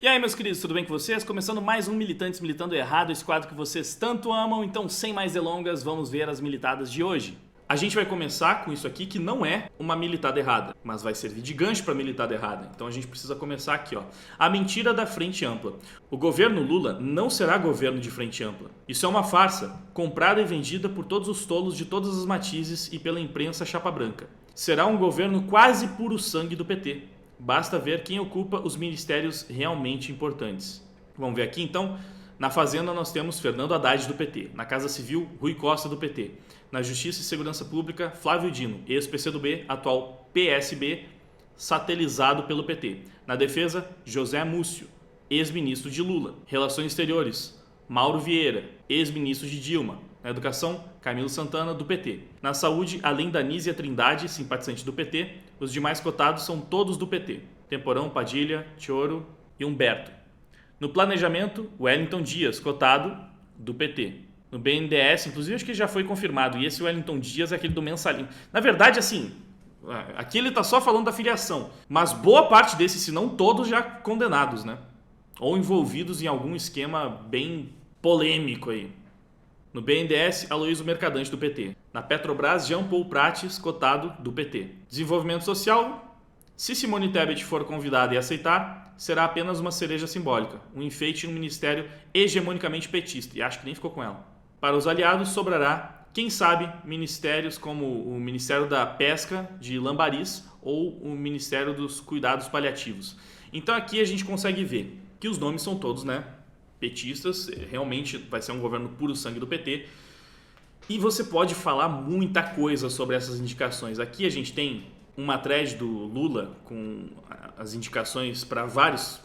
E aí, meus queridos, tudo bem com vocês? Começando mais um Militantes Militando Errado, esse quadro que vocês tanto amam. Então, sem mais delongas, vamos ver as militadas de hoje. A gente vai começar com isso aqui, que não é uma militada errada, mas vai servir de gancho para militada errada. Então a gente precisa começar aqui, ó. A mentira da Frente Ampla. O governo Lula não será governo de Frente Ampla. Isso é uma farsa, comprada e vendida por todos os tolos de todas as matizes e pela imprensa chapa branca. Será um governo quase puro sangue do PT. Basta ver quem ocupa os ministérios realmente importantes. Vamos ver aqui então. Na Fazenda nós temos Fernando Haddad do PT. Na Casa Civil, Rui Costa do PT. Na Justiça e Segurança Pública, Flávio Dino, ex-PCdoB, atual PSB, satelizado pelo PT. Na Defesa, José Múcio, ex-ministro de Lula. Relações Exteriores, Mauro Vieira, ex-ministro de Dilma. Na Educação, Camilo Santana, do PT. Na Saúde, além da Nízia Trindade, simpatizante do PT, os demais cotados são todos do PT. Temporão, Padilha, Choro e Humberto. No Planejamento, Wellington Dias, cotado do PT. No BNDES, inclusive, acho que já foi confirmado. E esse Wellington Dias é aquele do mensalinho. Na verdade, assim, aqui ele tá só falando da filiação. Mas boa parte desses, se não todos, já condenados, né? Ou envolvidos em algum esquema bem polêmico aí. No BNDES, Aloysio Mercadante, do PT. Na Petrobras, Jean Paul Prates, cotado do PT. Desenvolvimento Social, se Simone Tebet for convidada e aceitar, será apenas uma cereja simbólica, um enfeite em um ministério hegemonicamente petista, e acho que nem ficou com ela. Para os aliados, sobrará, quem sabe, ministérios como o Ministério da Pesca de Lambaris ou o Ministério dos Cuidados Paliativos. Então aqui a gente consegue ver que os nomes são todos, né, petistas, realmente vai ser um governo puro sangue do PT. E você pode falar muita coisa sobre essas indicações. Aqui a gente tem uma thread do Lula com as indicações para vários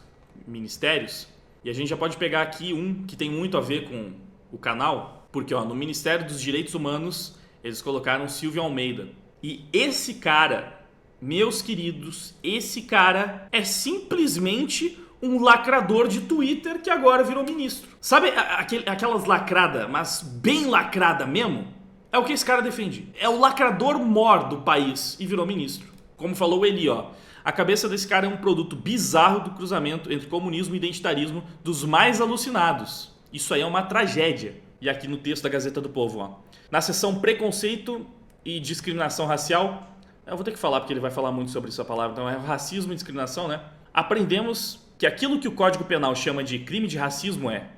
ministérios. E a gente já pode pegar aqui um que tem muito a ver com o canal. Porque ó, no Ministério dos Direitos Humanos eles colocaram Silvio Almeida. E esse cara, meus queridos, esse cara é simplesmente um lacrador de Twitter que agora virou ministro. Sabe aquelas lacradas, mas bem lacrada mesmo? É o que esse cara defende. É o lacrador mor do país e virou ministro. Como falou ele, ó. A cabeça desse cara é um produto bizarro do cruzamento entre comunismo e identitarismo dos mais alucinados. Isso aí é uma tragédia. E aqui no texto da Gazeta do Povo, ó. Na seção Preconceito e Discriminação Racial, eu vou ter que falar porque ele vai falar muito sobre essa palavra, então é racismo e discriminação, né? Aprendemos que aquilo que o Código Penal chama de crime de racismo é,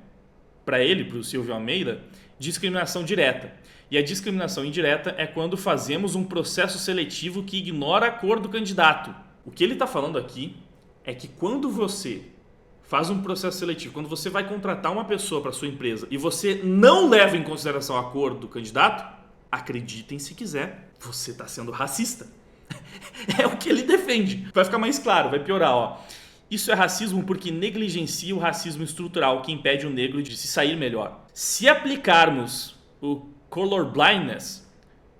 para ele, para o Silvio Almeida, discriminação direta. E a discriminação indireta é quando fazemos um processo seletivo que ignora a cor do candidato. O que ele está falando aqui é que quando você faz um processo seletivo, quando você vai contratar uma pessoa para sua empresa e você não leva em consideração a cor do candidato, acreditem se quiser, você está sendo racista. É o que ele defende. Vai ficar mais claro, vai piorar, ó. Isso é racismo porque negligencia o racismo estrutural que impede o negro de se sair melhor. Se aplicarmos o color blindness,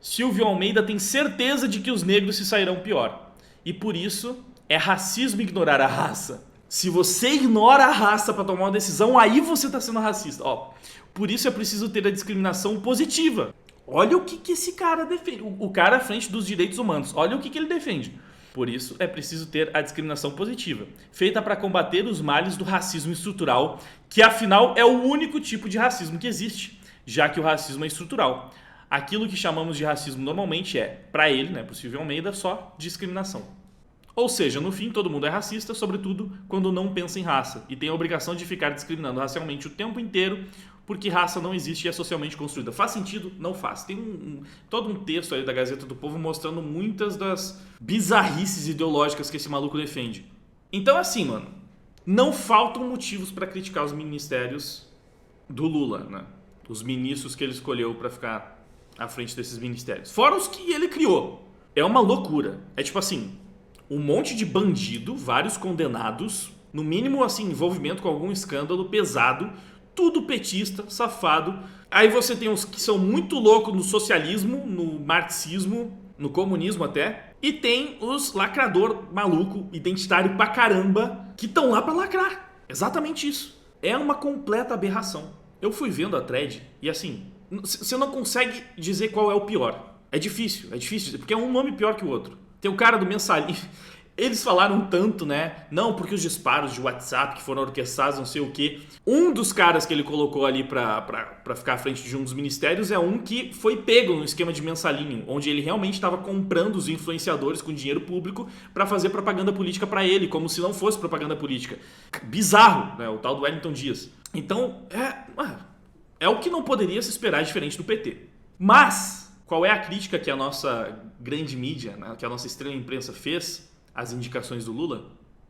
Silvio Almeida tem certeza de que os negros se sairão pior. E por isso é racismo ignorar a raça. Se você ignora a raça para tomar uma decisão, aí você está sendo racista. Ó, por isso é preciso ter a discriminação positiva. Olha o que esse cara defende. O cara à frente dos direitos humanos. Olha o que ele defende. Por isso é preciso ter a discriminação positiva, feita para combater os males do racismo estrutural, que afinal é o único tipo de racismo que existe, já que o racismo é estrutural. Aquilo que chamamos de racismo normalmente é, para ele, né, para o Silvio Almeida, só discriminação. Ou seja, no fim, todo mundo é racista, sobretudo quando não pensa em raça e tem a obrigação de ficar discriminando racialmente o tempo inteiro, porque raça não existe e é socialmente construída. Faz sentido? Não faz. Tem todo um texto aí da Gazeta do Povo mostrando muitas das bizarrices ideológicas que esse maluco defende. Então, assim, mano, não faltam motivos para criticar os ministérios do Lula, né? Os ministros que ele escolheu para ficar à frente desses ministérios. Fora os que ele criou. É uma loucura. É tipo assim, um monte de bandido, vários condenados, no mínimo assim, envolvimento com algum escândalo pesado, tudo petista, safado. Aí você tem uns que são muito loucos no socialismo, no marxismo, no comunismo até. E tem os lacrador maluco, identitário pra caramba, que estão lá pra lacrar. Exatamente isso. É uma completa aberração. Eu fui vendo a thread e assim, você não consegue dizer qual é o pior. É difícil dizer, porque é um nome pior que o outro. Tem o cara do mensalinho. Eles falaram tanto, né? Não, porque os disparos de WhatsApp que foram orquestrados, não sei o quê. Um dos caras que ele colocou ali pra ficar à frente de um dos ministérios é um que foi pego no esquema de mensalinho, onde ele realmente estava comprando os influenciadores com dinheiro público pra fazer propaganda política pra ele, como se não fosse propaganda política. Bizarro, né? O tal do Wellington Dias. Então, é o que não poderia se esperar diferente do PT. Mas, qual é a crítica que a nossa grande mídia, né, que a nossa estrela imprensa fez às indicações do Lula?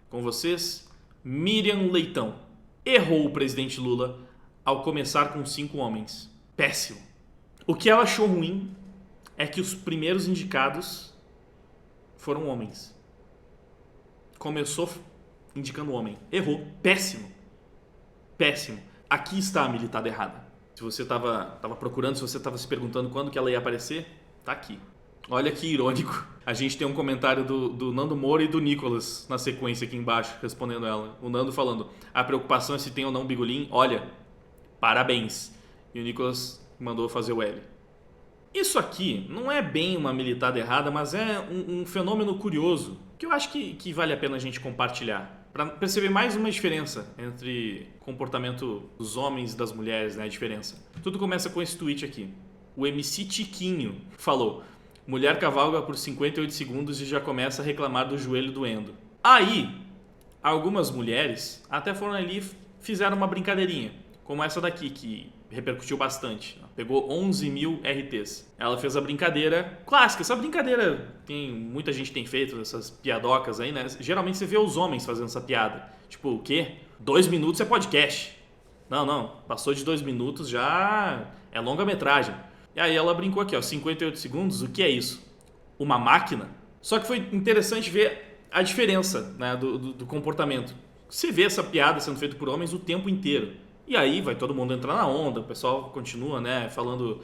Com vocês, Miriam Leitão. Errou o presidente Lula ao começar com 5 homens. Péssimo. O que ela achou ruim é que os primeiros indicados foram homens. Começou indicando homem. Errou. Péssimo. Péssimo. Aqui está a militada errada. Se você estava procurando, se você estava se perguntando quando que ela ia aparecer, tá aqui. Olha que irônico. A gente tem um comentário do Nando Moura e do Nicolas na sequência aqui embaixo, respondendo ela. O Nando falando, a preocupação é se tem ou não bigolim. Olha, parabéns. E o Nicolas mandou fazer o L. Isso aqui não é bem uma militada errada, mas é um fenômeno curioso, que eu acho que vale a pena a gente compartilhar. Para perceber mais uma diferença entre o comportamento dos homens e das mulheres, né? A diferença. Tudo começa com esse tweet aqui. O MC Tiquinho falou: mulher cavalga por 58 segundos e já começa a reclamar do joelho doendo. Aí, algumas mulheres até foram ali e fizeram uma brincadeirinha, como essa daqui, que repercutiu bastante. Pegou 11 mil RTs. Ela fez a brincadeira clássica. Essa brincadeira, muita gente tem feito, essas piadocas aí, né? Geralmente você vê os homens fazendo essa piada. Tipo, o quê? 2 minutos é podcast. Não. Passou de 2 minutos já é longa-metragem. E aí ela brincou aqui, ó, 58 segundos, o que é isso? Uma máquina? Só que foi interessante ver a diferença, né, do comportamento. Você vê essa piada sendo feita por homens o tempo inteiro. E aí vai todo mundo entrar na onda, o pessoal continua, né, falando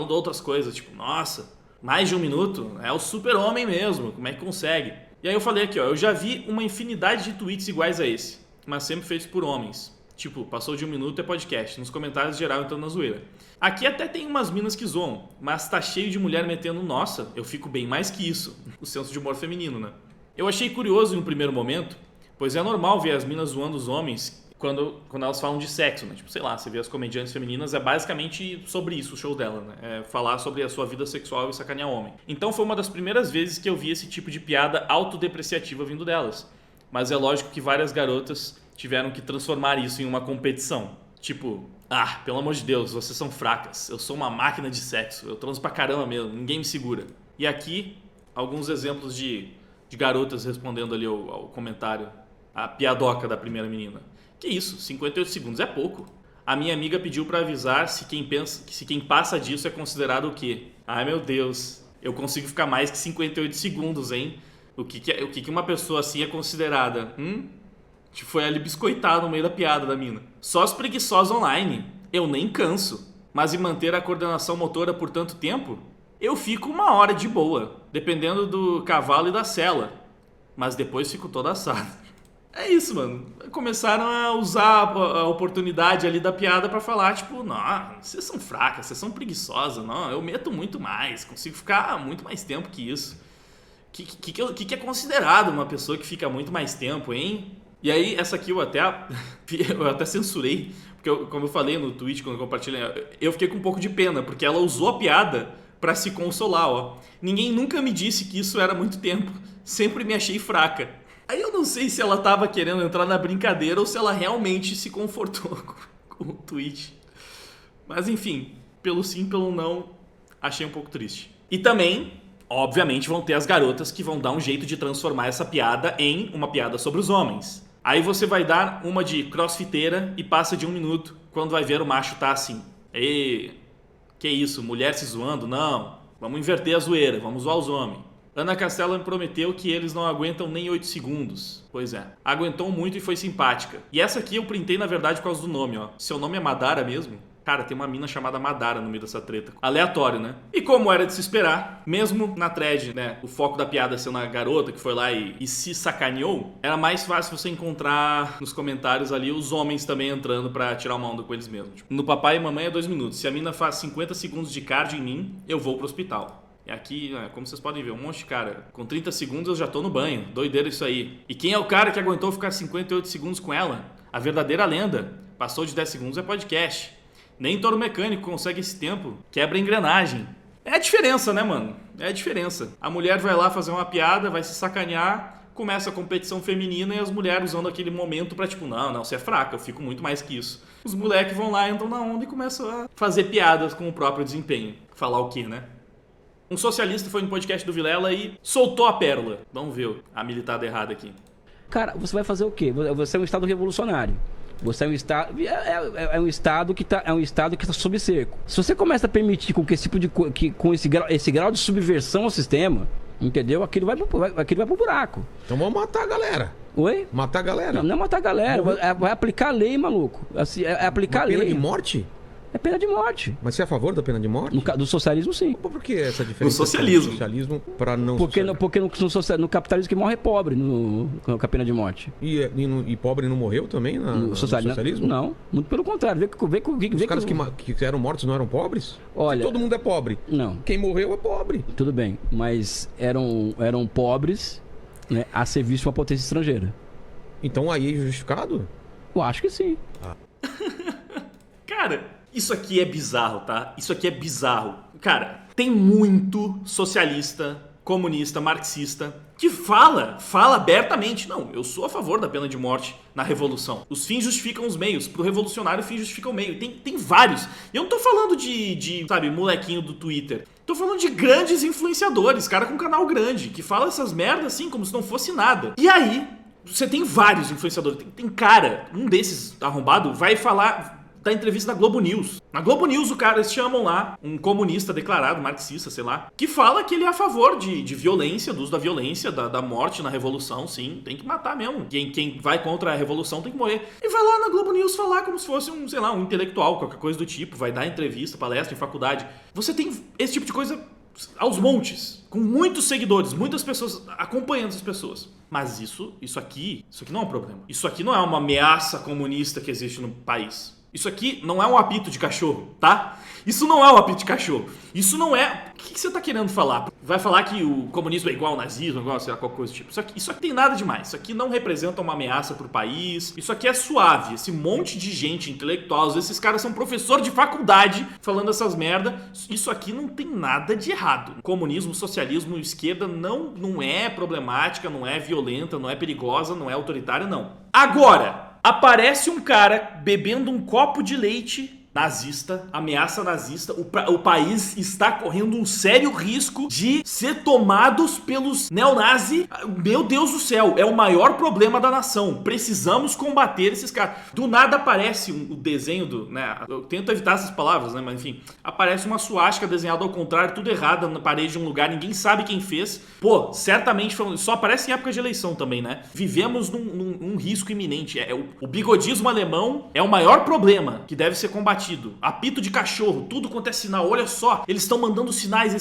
outras coisas, tipo, nossa, mais de 1 minuto? É o super-homem mesmo, como é que consegue? E aí eu falei aqui, ó, eu já vi uma infinidade de tweets iguais a esse, mas sempre feitos por homens. Tipo, passou de 1 minuto é podcast, nos comentários geral entrando na zoeira. Aqui até tem umas minas que zoam, mas tá cheio de mulher metendo, nossa, eu fico bem mais que isso. O senso de humor feminino, né? Eu achei curioso em um primeiro momento, pois é normal ver as minas zoando os homens quando elas falam de sexo, né? Tipo, sei lá, você vê as comediantes femininas, é basicamente sobre isso o show dela, né? É falar sobre a sua vida sexual e sacanear homem. Então foi uma das primeiras vezes que eu vi esse tipo de piada autodepreciativa vindo delas. Mas é lógico que várias garotas tiveram que transformar isso em uma competição. Tipo, pelo amor de Deus, vocês são fracas, eu sou uma máquina de sexo, eu transo pra caramba mesmo, ninguém me segura. E aqui, alguns exemplos de garotas respondendo ali ao comentário, a piadoca da primeira menina. Que isso, 58 segundos é pouco. A minha amiga pediu pra avisar se quem passa disso é considerado o quê? Ai meu Deus, eu consigo ficar mais que 58 segundos, hein? O que uma pessoa assim é considerada? Tipo, foi ali biscoitado no meio da piada da mina. Só os preguiçosos online, eu nem canso. Mas em manter a coordenação motora por tanto tempo, eu fico 1 hora de boa, dependendo do cavalo e da sela. Mas depois fico todo assado. É isso, mano. Começaram a usar a oportunidade ali da piada pra falar, tipo, não, vocês são fracas, vocês são preguiçosas, não, eu meto muito mais, consigo ficar muito mais tempo que isso. O que é considerado uma pessoa que fica muito mais tempo, hein? E aí, essa aqui eu até censurei, porque como eu falei no tweet, quando eu compartilhei, eu fiquei com um pouco de pena, porque ela usou a piada pra se consolar, ó. Ninguém nunca me disse que isso era muito tempo, sempre me achei fraca. Aí eu não sei se ela tava querendo entrar na brincadeira ou se ela realmente se confortou com o tweet. Mas enfim, pelo sim, pelo não, achei um pouco triste. E também, obviamente, vão ter as garotas que vão dar um jeito de transformar essa piada em uma piada sobre os homens. Aí você vai dar uma de crossfiteira e passa de 1 minuto, quando vai ver o macho tá assim. Que isso, mulher se zoando? Não, vamos inverter a zoeira, vamos zoar os homens. Ana Castela me prometeu que eles não aguentam nem 8 segundos. Pois é, aguentou muito e foi simpática. E essa aqui eu printei na verdade por causa do nome, ó. Seu nome é Madara mesmo? Cara, tem uma mina chamada Madara no meio dessa treta. Aleatório, né? E como era de se esperar, mesmo na thread, né, o foco da piada sendo a garota que foi lá e se sacaneou, era mais fácil você encontrar nos comentários ali os homens também entrando pra tirar uma onda com eles mesmos. Tipo, no papai e mamãe é 2 minutos. Se a mina faz 50 segundos de cardio em mim, eu vou pro hospital. E aqui, como vocês podem ver, um monte de cara. Com 30 segundos eu já tô no banho. Doideira isso aí. E quem é o cara que aguentou ficar 58 segundos com ela? A verdadeira lenda. Passou de 10 segundos é podcast. Nem touro mecânico consegue esse tempo. Quebra a engrenagem. É a diferença, né, mano? É a diferença. A mulher vai lá fazer uma piada, vai se sacanear, começa a competição feminina e as mulheres usando aquele momento pra tipo, não, você é fraca, eu fico muito mais que isso. Os moleques vão lá, entram na onda e começam a fazer piadas com o próprio desempenho. Falar o quê, né? Um socialista foi no podcast do Vilela e soltou a pérola. Vamos ver a militada errada aqui. Cara, você vai fazer o quê? Você é um Estado revolucionário. Você é um Estado. É um Estado que está sob cerco. Se você começa a permitir com que esse tipo de com esse grau de subversão ao sistema, entendeu? Aquilo vai pro buraco. Então vamos matar a galera. Oi? Matar a galera. Não é matar a galera, vai aplicar a lei, maluco. Assim, é aplicar a lei. Pena de morte? É pena de morte. Mas você é a favor da pena de morte? Do socialismo, sim. Por que essa diferença? No socialismo. Socialismo para não... Porque no capitalismo que morre é pobre com a pena de morte. E pobre não morreu também no socialismo? Não, muito pelo contrário. Os caras que eram mortos não eram pobres? Olha, se todo mundo é pobre. Não. Quem morreu é pobre. Tudo bem, mas eram pobres, né, a serviço de uma potência estrangeira. Então aí é justificado? Eu acho que sim. Cara... Isso aqui é bizarro, tá? Isso aqui é bizarro. Cara, tem muito socialista, comunista, marxista que fala abertamente. Não, eu sou a favor da pena de morte na revolução. Os fins justificam os meios. Pro revolucionário, o fim justifica o meio. Tem vários. E eu não tô falando de, sabe, molequinho do Twitter. Tô falando de grandes influenciadores, cara com canal grande, que fala essas merdas assim, como se não fosse nada. E aí, você tem vários influenciadores. Tem cara, um desses arrombado, vai falar... da entrevista na Globo News. Na Globo News, eles chamam lá um comunista declarado, marxista, sei lá, que fala que ele é a favor de violência, do uso da violência, da morte na revolução, sim, tem que matar mesmo. Quem vai contra a revolução tem que morrer. E vai lá na Globo News falar como se fosse um intelectual, qualquer coisa do tipo, vai dar entrevista, palestra em faculdade. Você tem esse tipo de coisa aos montes, com muitos seguidores, muitas pessoas acompanhando essas pessoas. Mas isso aqui não é um problema. Isso aqui não é uma ameaça comunista que existe no país. Isso aqui não é um apito de cachorro, tá? Isso não é um apito de cachorro. Isso não é... O que você tá querendo falar? Vai falar que o comunismo é igual ao nazismo, igual, sei lá, qualquer coisa do tipo. Isso aqui tem nada demais. Isso aqui não representa uma ameaça pro país. Isso aqui é suave. Esse monte de gente intelectual, às vezes esses caras são professor de faculdade falando essas merda. Isso aqui não tem nada de errado. Comunismo, socialismo, esquerda não é problemática, não é violenta, não é perigosa, não é autoritária, não. Agora... aparece um cara bebendo um copo de leite nazista, ameaça nazista. O país está correndo um sério risco de ser tomados pelos neonazis. Meu Deus do céu, é o maior problema da nação. Precisamos combater esses caras. Do nada aparece o desenho do... né? Eu tento evitar essas palavras, né? Mas enfim, aparece uma suástica desenhada ao contrário, tudo errado na parede de um lugar, ninguém sabe quem fez. Pô, certamente só aparece em época de eleição também, né? Vivemos num risco iminente. O bigodismo alemão é o maior problema que deve ser combatido. Apito de cachorro, tudo quanto é sinal. Olha só, eles estão mandando sinais,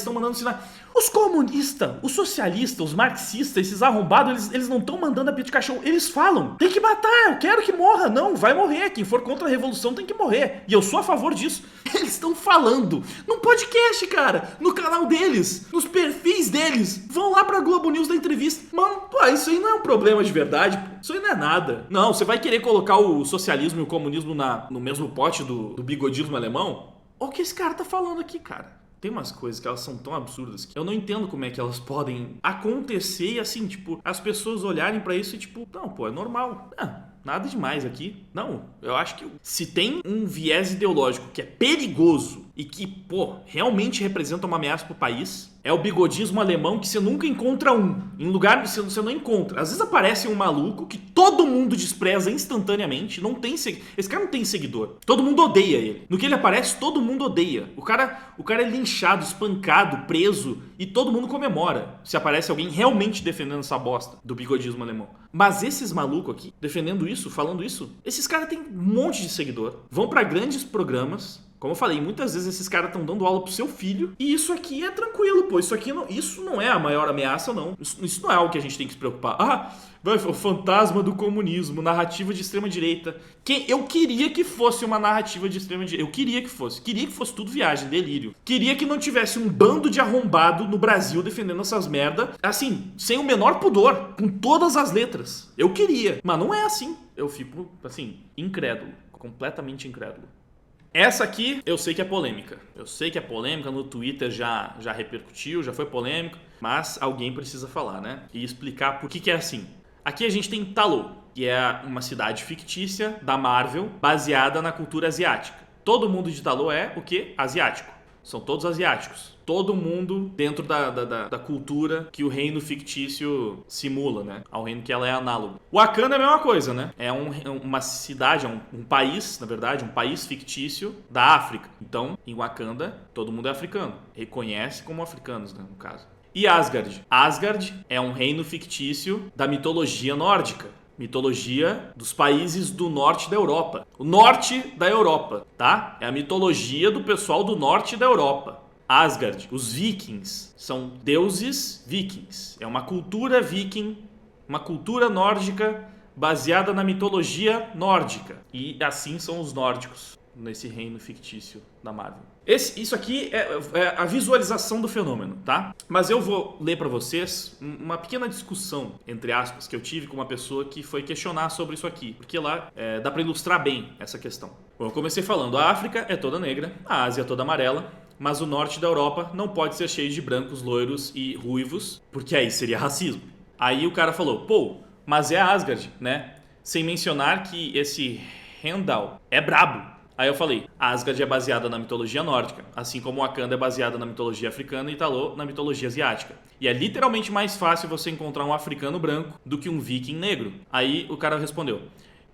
Os comunistas, os socialistas, os marxistas, esses arrombados, eles não estão mandando apito de cachorro. Eles falam, tem que matar, eu quero que morra. Não, vai morrer. Quem for contra a revolução tem que morrer. E eu sou a favor disso. Eles estão falando num podcast, cara, no canal deles, nos perfis deles. Vão lá pra Globo News da entrevista. Mano, pô, isso aí não é um problema de verdade, pô. Isso aí não é nada. Não, você vai querer colocar o socialismo e o comunismo no mesmo pote do bigodismo alemão? Olha o que esse cara tá falando aqui, cara. Tem umas coisas que elas são tão absurdas que eu não entendo como é que elas podem acontecer e assim, tipo, as pessoas olharem pra isso e tipo, não, pô, é normal. Nada demais aqui. Não, eu acho que se tem um viés ideológico que é perigoso e que, pô, realmente representa uma ameaça pro país, é o bigodismo alemão, que você nunca encontra em lugar que você não encontra. Às vezes aparece um maluco que todo mundo despreza instantaneamente, esse cara não tem seguidor. Todo mundo odeia ele. No que ele aparece, todo mundo odeia. O cara é linchado, espancado, preso e todo mundo comemora se aparece alguém realmente defendendo essa bosta do bigodismo alemão. Mas esses malucos aqui, defendendo isso, falando isso, esses caras têm um monte de seguidor, vão pra grandes programas, Como eu falei, muitas vezes esses caras estão dando aula pro seu filho e isso aqui é tranquilo, pô. Isso não é a maior ameaça, não. Isso não é algo que a gente tem que se preocupar. Ah, o fantasma do comunismo, narrativa de extrema-direita. Eu queria que fosse uma narrativa de extrema-direita. Eu queria que fosse. Queria que fosse tudo viagem, delírio. Queria que não tivesse um bando de arrombado no Brasil defendendo essas merda, assim, sem o menor pudor, com todas as letras. Eu queria. Mas não é assim. Eu fico, assim, incrédulo. Completamente incrédulo. Essa aqui eu sei que é polêmica. Eu sei que é polêmica, no Twitter já repercutiu, já foi polêmico. Mas alguém precisa falar, né? E explicar por que é assim. Aqui a gente tem Talô, que é uma cidade fictícia da Marvel, baseada na cultura asiática. Todo mundo de Talô é o quê? Asiático. São todos asiáticos. Todo mundo dentro da cultura que o reino fictício simula, né? Ao reino que ela é análogo. Wakanda é a mesma coisa, né? É uma cidade, um país, na verdade, um país fictício da África. Então, em Wakanda, todo mundo é africano. Reconhece como africanos, né, no caso. E Asgard? Asgard é um reino fictício da mitologia nórdica. Mitologia dos países do norte da Europa. O norte da Europa, tá? É a mitologia do pessoal do norte da Europa. Asgard, os vikings, são deuses vikings. É uma cultura viking, uma cultura nórdica baseada na mitologia nórdica. E assim são os nórdicos nesse reino fictício da Marvel. Isso aqui é a visualização do fenômeno, tá? Mas eu vou ler pra vocês uma pequena discussão, entre aspas, que eu tive com uma pessoa que foi questionar sobre isso aqui. Porque lá dá pra ilustrar bem essa questão. Bom, eu comecei falando, a África é toda negra, a Ásia é toda amarela, mas o norte da Europa não pode ser cheio de brancos, loiros e ruivos, porque aí seria racismo. Aí o cara falou, pô, mas é Asgard, né? Sem mencionar que esse Heimdall é brabo. Aí eu falei, Asgard é baseada na mitologia nórdica, assim como Wakanda é baseada na mitologia africana e Talô na mitologia asiática. E é literalmente mais fácil você encontrar um africano branco do que um viking negro. Aí o cara respondeu,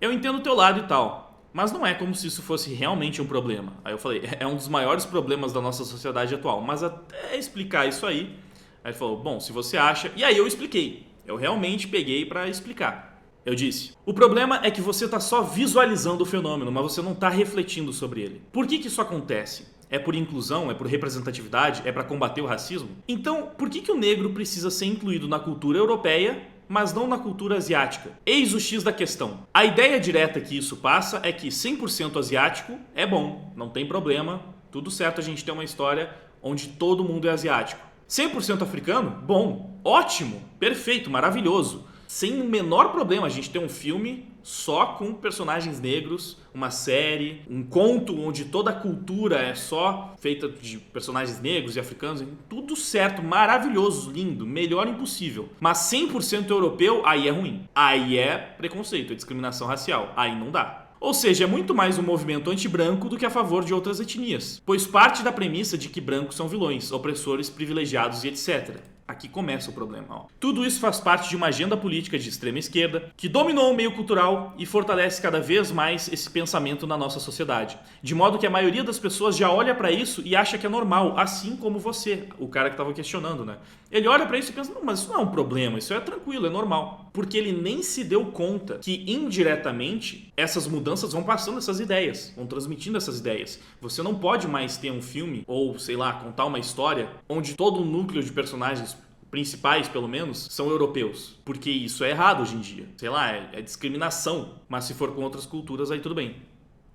eu entendo o teu lado e tal, mas não é como se isso fosse realmente um problema. Aí eu falei, é um dos maiores problemas da nossa sociedade atual, mas até explicar isso aí... Aí ele falou, bom, se você acha... E aí eu expliquei, eu realmente peguei pra explicar. Eu disse, o problema é que você está só visualizando o fenômeno, mas você não está refletindo sobre ele. Por que isso acontece? É por inclusão? É por representatividade? É para combater o racismo? Então, por que o negro precisa ser incluído na cultura europeia, mas não na cultura asiática? Eis o X da questão. A ideia direta que isso passa é que 100% asiático é bom, não tem problema, tudo certo a gente tem uma história onde todo mundo é asiático. 100% africano? Bom, ótimo, perfeito, maravilhoso. Sem o menor problema, a gente tem um filme só com personagens negros, uma série, um conto onde toda a cultura é só feita de personagens negros e africanos, tudo certo, maravilhoso, lindo, melhor impossível. Mas 100% europeu, aí é ruim. Aí é preconceito, é discriminação racial, aí não dá. Ou seja, é muito mais um movimento anti-branco do que a favor de outras etnias, pois parte da premissa de que brancos são vilões, opressores, privilegiados e etc. Aqui começa o problema. Ó. Tudo isso faz parte de uma agenda política de extrema esquerda que dominou o meio cultural e fortalece cada vez mais esse pensamento na nossa sociedade. De modo que a maioria das pessoas já olha pra isso e acha que é normal, assim como você, o cara que tava questionando, né? Ele olha pra isso e pensa, não, mas isso não é um problema, isso é tranquilo, é normal. Porque ele nem se deu conta que indiretamente essas mudanças vão passando essas ideias, vão transmitindo essas ideias. Você não pode mais ter um filme, ou sei lá, contar uma história onde todo o núcleo de personagens principais, pelo menos, são europeus. Porque isso é errado hoje em dia. Sei lá, é discriminação. Mas se for com outras culturas, aí tudo bem.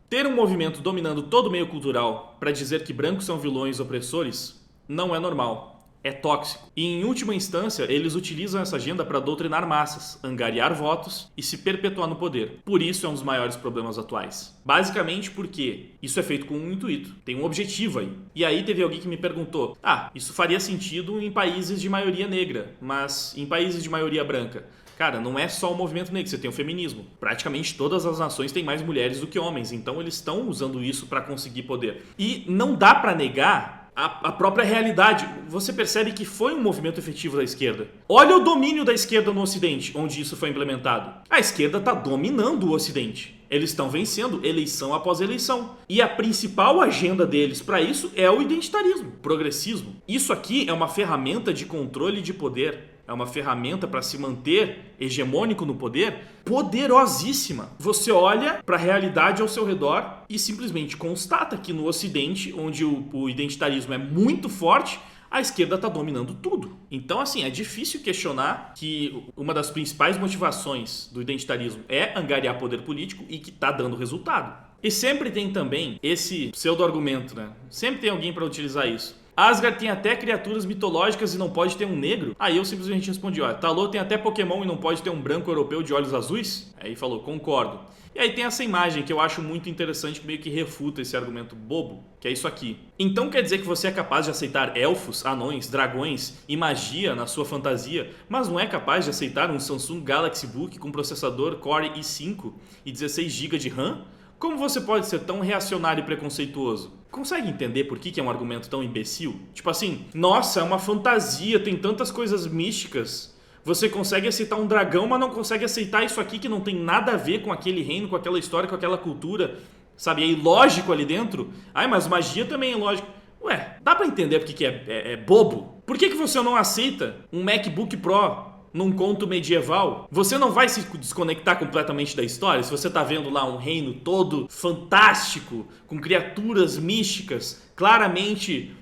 Ter um movimento dominando todo o meio cultural para dizer que brancos são vilões opressores não é normal. É tóxico. E, em última instância, eles utilizam essa agenda para doutrinar massas, angariar votos e se perpetuar no poder. Por isso é um dos maiores problemas atuais. Basicamente porque isso é feito com um intuito, tem um objetivo aí. E aí teve alguém que me perguntou, isso faria sentido em países de maioria negra, mas em países de maioria branca? Cara, não é só o movimento negro, você tem o feminismo. Praticamente todas as nações têm mais mulheres do que homens, então eles estão usando isso para conseguir poder. E não dá para negar a própria realidade. Você percebe que foi um movimento efetivo da esquerda. Olha o domínio da esquerda no Ocidente, onde isso foi implementado. A esquerda está dominando o Ocidente. Eles estão vencendo eleição após eleição. E a principal agenda deles para isso é o identitarismo, o progressismo. Isso aqui é uma ferramenta de controle de poder. é uma ferramenta para se manter hegemônico no poder, poderosíssima. Você olha para a realidade ao seu redor e simplesmente constata que no Ocidente, onde o identitarismo é muito forte, a esquerda está dominando tudo. Então, assim, é difícil questionar que uma das principais motivações do identitarismo é angariar poder político e que está dando resultado. E sempre tem também esse pseudo-argumento, né? Sempre tem alguém para utilizar isso. Asgard tem até criaturas mitológicas e não pode ter um negro? Aí eu simplesmente respondi, ó, Talô tem até Pokémon e não pode ter um branco europeu de olhos azuis? Aí falou, concordo. E aí tem essa imagem que eu acho muito interessante, que meio que refuta esse argumento bobo, que é isso aqui. Então quer dizer que você é capaz de aceitar elfos, anões, dragões e magia na sua fantasia, mas não é capaz de aceitar um Samsung Galaxy Book com processador Core i5 e 16 GB de RAM? Como você pode ser tão reacionário e preconceituoso? Consegue entender por que é um argumento tão imbecil? Tipo assim, nossa, é uma fantasia, tem tantas coisas místicas. Você consegue aceitar um dragão, mas não consegue aceitar isso aqui que não tem nada a ver com aquele reino, com aquela história, com aquela cultura. Sabe, é ilógico ali dentro. Ai, mas magia também é ilógico. Ué, dá pra entender por que é bobo? Por que você não aceita um MacBook Pro num conto medieval? Você não vai se desconectar completamente da história? Se você tá vendo lá um reino todo fantástico, com criaturas místicas, claramente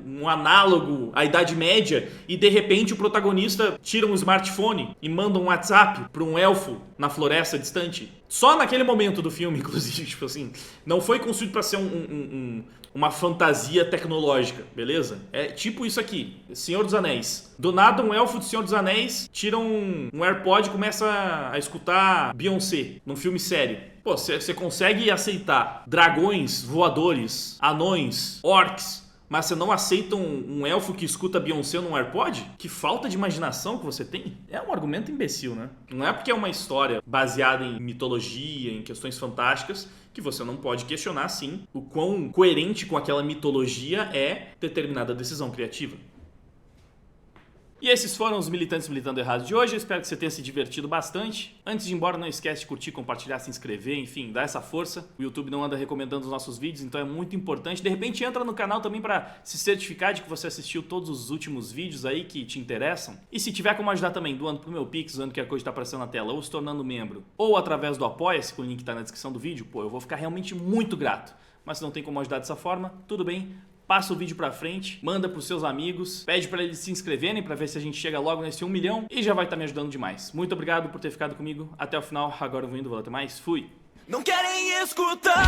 um análogo à Idade Média, e de repente o protagonista tira um smartphone e manda um WhatsApp para um elfo na floresta distante. Só naquele momento do filme, inclusive, tipo assim, não foi construído para ser uma fantasia tecnológica, beleza? É tipo isso aqui, Senhor dos Anéis. Do nada um elfo do Senhor dos Anéis tira um AirPod e começa a escutar Beyoncé num filme sério. Pô, você consegue aceitar dragões, voadores, anões, orcs, mas você não aceita um elfo que escuta Beyoncé num AirPod? Que falta de imaginação que você tem? É um argumento imbecil, né? Não é porque é uma história baseada em mitologia, em questões fantásticas, que você não pode questionar, sim, o quão coerente com aquela mitologia é determinada decisão criativa. E esses foram os militantes militando errado de hoje. Eu espero que você tenha se divertido bastante. Antes de ir embora, não esquece de curtir, compartilhar, se inscrever, enfim, dar essa força. O YouTube não anda recomendando os nossos vídeos, então é muito importante. De repente entra no canal também para se certificar de que você assistiu todos os últimos vídeos aí que te interessam. E se tiver como ajudar também, doando pro meu Pix, usando que a coisa está aparecendo na tela, ou se tornando membro, ou através do Apoia-se, que o link tá na descrição do vídeo, pô, eu vou ficar realmente muito grato. Mas se não tem como ajudar dessa forma, tudo bem. Passa o vídeo pra frente, manda pros seus amigos, pede pra eles se inscreverem pra ver se a gente chega logo nesse 1 milhão e já vai estar me ajudando demais. Muito obrigado por ter ficado comigo até o final. Agora eu vou indo, vou até mais. Fui! Não querem escutar